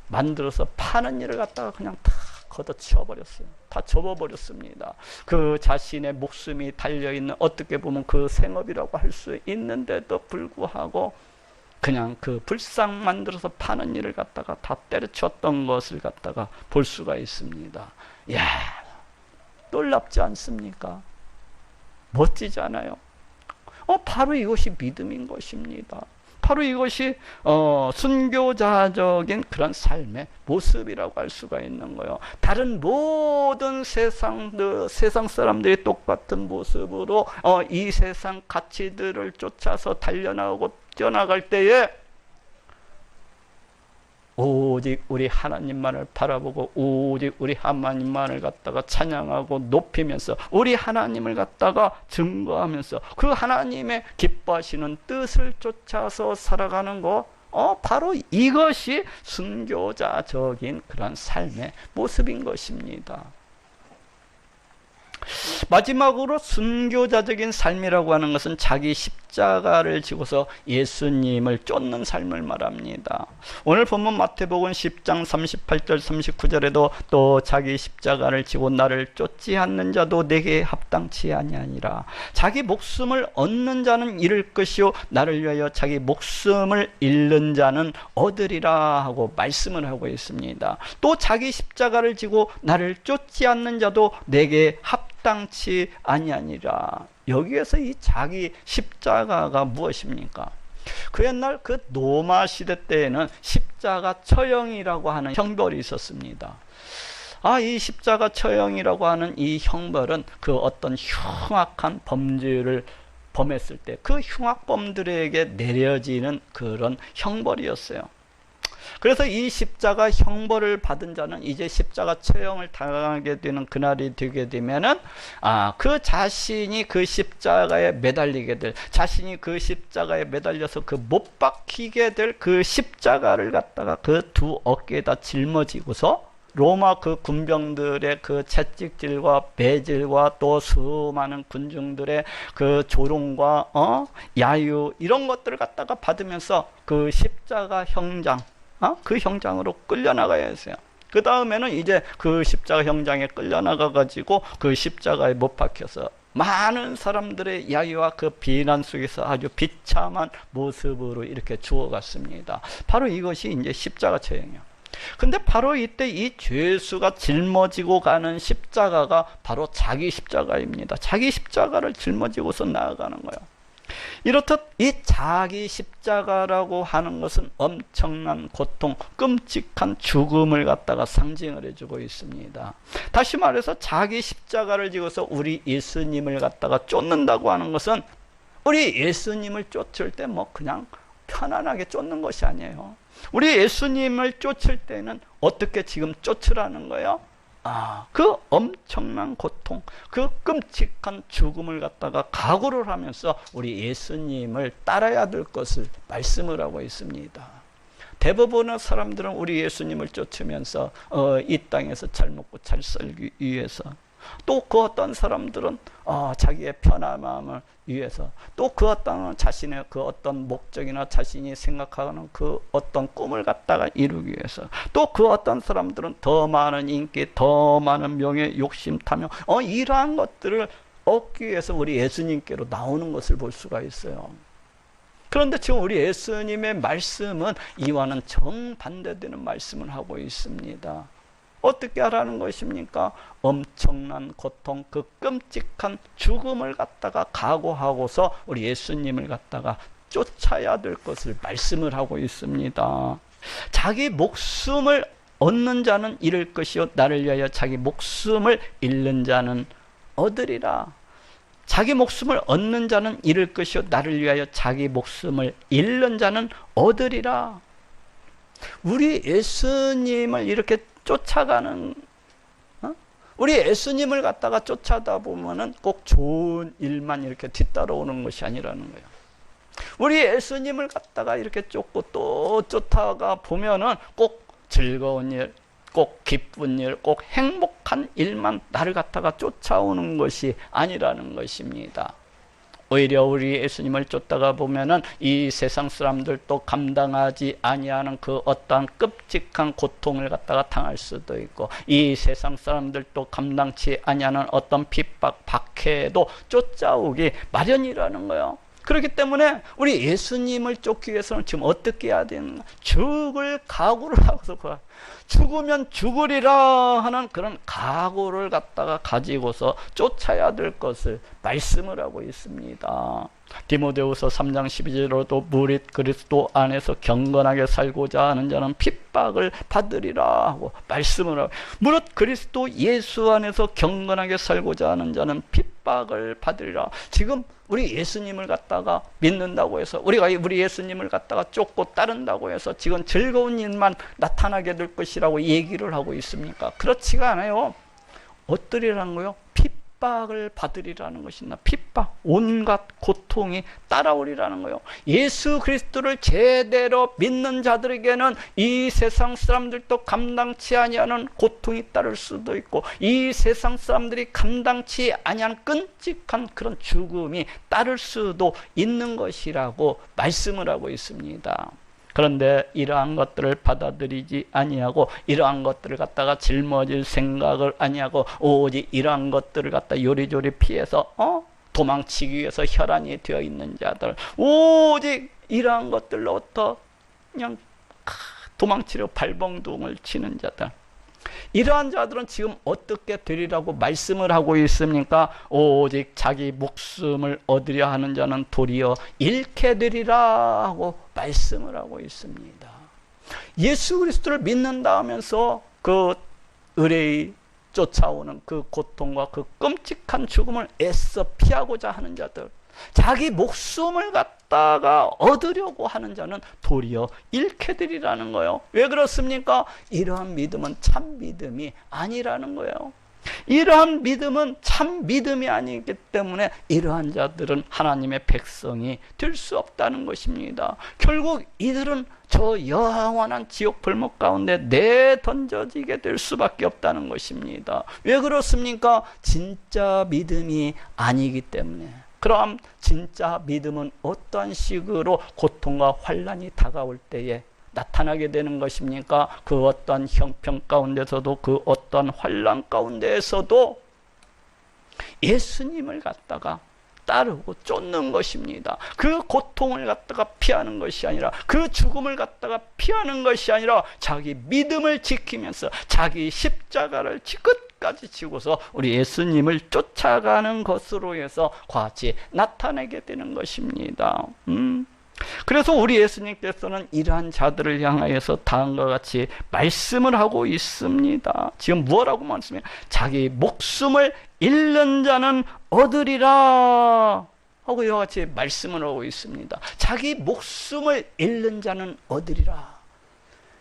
만들어서 파는 일을 갖다가 그냥 다 걷어치워버렸어요. 다 접어버렸습니다. 그 자신의 목숨이 달려있는, 어떻게 보면 그 생업이라고 할 수 있는데도 불구하고 그냥 그 불상 만들어서 파는 일을 갖다가 다 때려쳤던 것을 갖다가 볼 수가 있습니다. 이야, 놀랍지 않습니까? 멋지지 않아요? 바로 이것이 믿음인 것입니다. 바로 이것이 순교자적인 그런 삶의 모습이라고 할 수가 있는 거예요. 다른 모든 세상 사람들이 똑같은 모습으로 이 세상 가치들을 쫓아서 달려나가고 뛰어나갈 때에 오직 우리 하나님만을 바라보고 오직 우리 하나님만을 갖다가 찬양하고 높이면서 우리 하나님을 갖다가 증거하면서 그 하나님의 기뻐하시는 뜻을 쫓아서 살아가는 것, 바로 이것이 순교자적인 그런 삶의 모습인 것입니다. 마지막으로 순교자적인 삶이라고 하는 것은 자기 십자가를 지고서 예수님을 쫓는 삶을 말합니다. 오늘 본문 마태복음 10장 38절 39절에도 또 자기 십자가를 지고 나를 쫓지 않는 자도 내게 합당치 아니하니라. 자기 목숨을 얻는 자는 잃을 것이요 나를 위하여 자기 목숨을 잃는 자는 얻으리라 하고 말씀을 하고 있습니다. 또 자기 십자가를 지고 나를 쫓지 않는 자도 내게 합당치 아니하니라. 여기에서 이 자기 십자가가 무엇입니까? 그 옛날 그 로마 시대 때에는 십자가 처형이라고 하는 형벌이 있었습니다. 이 십자가 처형이라고 하는 이 형벌은 그 어떤 흉악한 범죄를 범했을 때 그 흉악범들에게 내려지는 그런 형벌이었어요. 그래서 이 십자가 형벌을 받은 자는 이제 십자가 처형을 당하게 되는 그날이 되게 되면은 그 자신이 그 십자가에 매달리게 될, 자신이 그 십자가에 매달려서 그 못 박히게 될 그 십자가를 갖다가 그 두 어깨에다 짊어지고서 로마 그 군병들의 그 채찍질과 매질과 또 수많은 군중들의 그 조롱과 야유 이런 것들을 갖다가 받으면서 그 십자가 형장, 그 형장으로 끌려나가야 했어요. 그 다음에는 이제 그 십자가 형장에 끌려나가 가지고 그 십자가에 못 박혀서 많은 사람들의 야유와 그 비난 속에서 아주 비참한 모습으로 이렇게 죽어갔습니다. 바로 이것이 이제 십자가 처형이에요. 근데 바로 이때 이 죄수가 짊어지고 가는 십자가가 바로 자기 십자가입니다. 자기 십자가를 짊어지고서 나아가는 거예요. 이렇듯 이 자기 십자가라고 하는 것은 엄청난 고통, 끔찍한 죽음을 갖다가 상징을 해주고 있습니다. 다시 말해서 자기 십자가를 지고서 우리 예수님을 갖다가 쫓는다고 하는 것은 우리 예수님을 쫓을 때 뭐 그냥 편안하게 쫓는 것이 아니에요. 우리 예수님을 쫓을 때는 어떻게 지금 쫓으라는 거예요? 그 엄청난 고통, 그 끔찍한 죽음을 갖다가 각오를 하면서 우리 예수님을 따라야 될 것을 말씀을 하고 있습니다. 대부분의 사람들은 우리 예수님을 쫓으면서 이 땅에서 잘 먹고 잘 살기 위해서, 또 그 어떤 사람들은 자기의 편안함을 위해서, 또 그 어떤 자신의 그 어떤 목적이나 자신이 생각하는 그 어떤 꿈을 갖다가 이루기 위해서, 또 그 어떤 사람들은 더 많은 인기, 더 많은 명예, 욕심, 탐욕, 이러한 것들을 얻기 위해서 우리 예수님께로 나오는 것을 볼 수가 있어요. 그런데 지금 우리 예수님의 말씀은 이와는 정반대되는 말씀을 하고 있습니다. 어떻게 하라는 것입니까? 엄청난 고통, 그 끔찍한 죽음을 갖다가 각오하고서 우리 예수님을 갖다가 쫓아야 될 것을 말씀을 하고 있습니다. 자기 목숨을 얻는 자는 잃을 것이요 나를 위하여 자기 목숨을 잃는 자는 얻으리라. 자기 목숨을 얻는 자는 잃을 것이요 나를 위하여 자기 목숨을 잃는 자는 얻으리라. 우리 예수님을 이렇게 쫓아가는, 우리 예수님을 갖다가 쫓아다 보면은 꼭 좋은 일만 이렇게 뒤따라오는 것이 아니라는 거예요. 우리 예수님을 갖다가 이렇게 쫓고 또 쫓아가 보면은 꼭 즐거운 일, 꼭 기쁜 일, 꼭 행복한 일만 나를 갖다가 쫓아오는 것이 아니라는 것입니다. 오히려 우리 예수님을 쫓다가 보면은 이 세상 사람들도 감당하지 아니하는 그 어떠한 끔찍한 고통을 갖다가 당할 수도 있고, 이 세상 사람들도 감당치 아니하는 어떤 핍박, 박해도 쫓아오기 마련이라는 거예요. 그렇기 때문에 우리 예수님을 쫓기 위해서는 지금 어떻게 해야 되는가? 죽을 각오를 하고서, 죽으면 죽으리라 하는 그런 각오를 갖다가 가지고서 쫓아야 될 것을 말씀을 하고 있습니다. 디모데후서 3장 12절로도 무릇 그리스도 안에서 경건하게 살고자 하는 자는 핍박을 받으리라 하고 말씀을 하고, 무릇 그리스도 예수 안에서 경건하게 살고자 하는 자는 핍박을 받으리라. 지금 우리 예수님을 갖다가 믿는다고 해서, 우리가 우리 예수님을 갖다가 쫓고 따른다고 해서 지금 즐거운 일만 나타나게 될 것이라고 얘기를 하고 있습니까? 그렇지가 않아요. 어떠리라는 거요? 핍박을 받으리라는 것이나 핍박, 온갖 고통이 따라오리라는 거예요. 예수 그리스도를 제대로 믿는 자들에게는 이 세상 사람들도 감당치 아니하는 고통이 따를 수도 있고, 이 세상 사람들이 감당치 아니하는 끔찍한 그런 죽음이 따를 수도 있는 것이라고 말씀을 하고 있습니다. 그런데 이러한 것들을 받아들이지 아니하고, 이러한 것들을 갖다가 짊어질 생각을 아니하고, 오직 이러한 것들을 갖다 요리조리 피해서 도망치기 위해서 혈안이 되어 있는 자들, 오직 이러한 것들로부터 그냥 도망치려 발버둥을 치는 자들, 이러한 자들은 지금 어떻게 되리라고 말씀을 하고 있습니까? 오직 자기 목숨을 얻으려 하는 자는 도리어 잃게 되리라 하고 말씀을 하고 있습니다. 예수 그리스도를 믿는다 하면서 그 의뢰의 쫓아오는 그 고통과 그 끔찍한 죽음을 애써 피하고자 하는 자들, 자기 목숨을 갖다가 얻으려고 하는 자는 도리어 잃게 되리라는 거예요. 왜 그렇습니까? 이러한 믿음은 참 믿음이 아니라는 거예요. 이러한 믿음은 참 믿음이 아니기 때문에 이러한 자들은 하나님의 백성이 될 수 없다는 것입니다. 결국 이들은 저 영원한 지옥 불목 가운데 내던져지게 될 수밖에 없다는 것입니다. 왜 그렇습니까? 진짜 믿음이 아니기 때문에. 그럼 진짜 믿음은 어떠한 식으로 고통과 환난이 다가올 때에 나타나게 되는 것입니까? 그 어떤 형편 가운데서도, 그 어떤 환난 가운데에서도 예수님을 갖다가 따르고 쫓는 것입니다. 그 고통을 갖다가 피하는 것이 아니라, 그 죽음을 갖다가 피하는 것이 아니라, 자기 믿음을 지키면서 자기 십자가를 끝까지 지고서 우리 예수님을 쫓아가는 것으로 해서 같이 나타내게 되는 것입니다. 그래서 우리 예수님께서는 이러한 자들을 향하여서 다음과 같이 말씀을 하고 있습니다. 지금 뭐라고 말씀해요? 자기 목숨을 잃는 자는 얻으리라 하고 이와 같이 말씀을 하고 있습니다. 자기 목숨을 잃는 자는 얻으리라.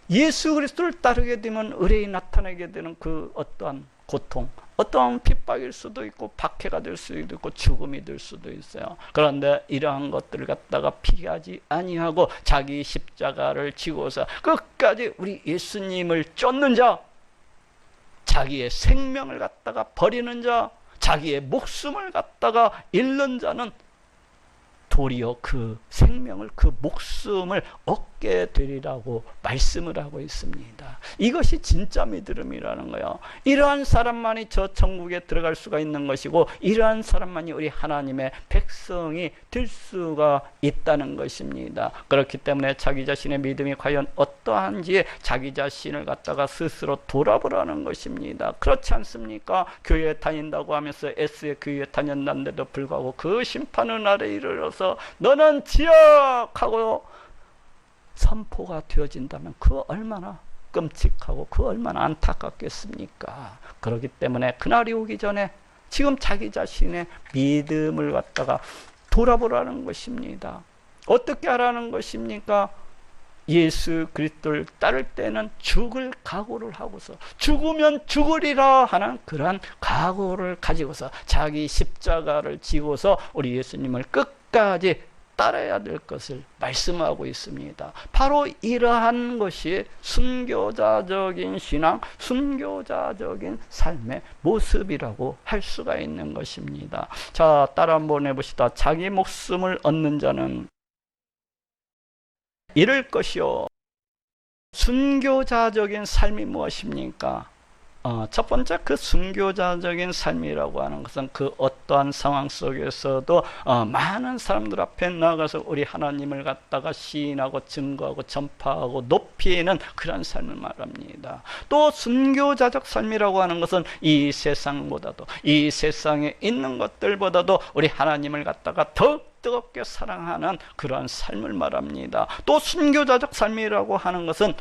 예수 그리스도를 따르게 되면 의뢰에 나타나게 되는 그 어떠한 고통, 어떠한 핍박일 수도 있고 박해가 될 수도 있고 죽음이 될 수도 있어요. 그런데 이러한 것들을 갖다가 피하지 아니하고 자기 십자가를 지고서 끝까지 우리 예수님을 쫓는 자, 자기의 생명을 갖다가 버리는 자, 자기의 목숨을 갖다가 잃는 자는 도리어 그 생명을, 그 목숨을 얻게 되리라고 말씀을 하고 있습니다. 이것이 진짜 믿음이라는 거예요. 이러한 사람만이 저 천국에 들어갈 수가 있는 것이고, 이러한 사람만이 우리 하나님의 백성이 될 수가 있다는 것입니다. 그렇기 때문에 자기 자신의 믿음이 과연 어떠한지 자기 자신을 갖다가 스스로 돌아보라는 것입니다. 그렇지 않습니까? 교회에 다닌다고 하면서 애쓰게 교회에 다녔는데도 불구하고 그 심판의 날에 이르러서 너는 지역하고 선포가 되어진다면 그 얼마나 끔찍하고 그 얼마나 안타깝겠습니까? 그렇기 때문에 그날이 오기 전에 지금 자기 자신의 믿음을 갖다가 돌아보라는 것입니다. 어떻게 하라는 것입니까? 예수 그리스도를 따를 때는 죽을 각오를 하고서 죽으면 죽으리라 하는 그러한 각오를 가지고서 자기 십자가를 지고서 우리 예수님을 끝까지 따라야 될 것을 말씀하고 있습니다. 바로 이러한 것이 순교자적인 신앙, 순교자적인 삶의 모습이라고 할 수가 있는 것입니다. 자, 따라 한번 해봅시다. 자기 목숨을 얻는 자는 잃을 것이요. 순교자적인 삶이 무엇입니까? 첫 번째 그 순교자적인 삶이라고 하는 것은 그 어떠한 상황 속에서도 많은 사람들 앞에 나가서 우리 하나님을 갖다가 시인하고 증거하고 전파하고 높이는 그런 삶을 말합니다. 또 순교자적 삶이라고 하는 것은 이 세상보다도, 이 세상에 있는 것들보다도 우리 하나님을 갖다가 더욱 뜨겁게 사랑하는 그러한 삶을 말합니다. 또 순교자적 삶이라고 하는 것은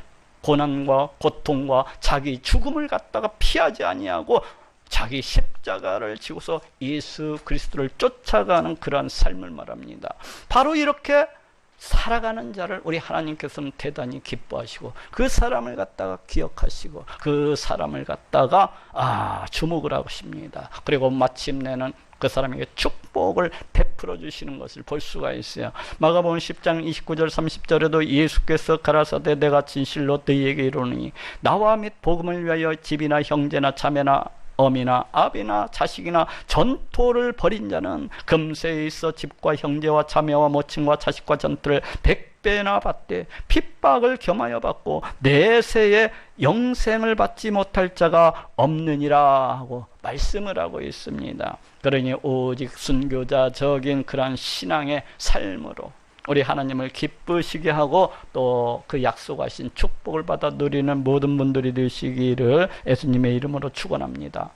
고난과 고통과 자기 죽음을 갖다가 피하지 아니하고 자기 십자가를 지고서 예수 그리스도를 쫓아가는 그러한 삶을 말합니다. 바로 이렇게 살아가는 자를 우리 하나님께서는 대단히 기뻐하시고 그 사람을 갖다가 기억하시고 그 사람을 갖다가 주목을 하십니다. 그리고 마침내는 그 사람에게 축복을 베풀어 주시는 것을 볼 수가 있어요. 마가복음 10장 29절 30절에도 예수께서 가라사대 내가 진실로 너희에게 이르노니 나와 및 복음을 위하여 집이나 형제나 자매나 어미나 아비나 자식이나 전토를 벌인 자는 금세에 있어 집과 형제와 자매와 모친과 자식과 전토를 100배나 받되 핍박을 겸하여 받고 내세에 영생을 받지 못할 자가 없느니라 하고 말씀을 하고 있습니다. 그러니 오직 순교자적인 그러한 신앙의 삶으로 우리 하나님을 기쁘시게 하고 또 그 약속하신 축복을 받아 누리는 모든 분들이 되시기를 예수님의 이름으로 축원합니다.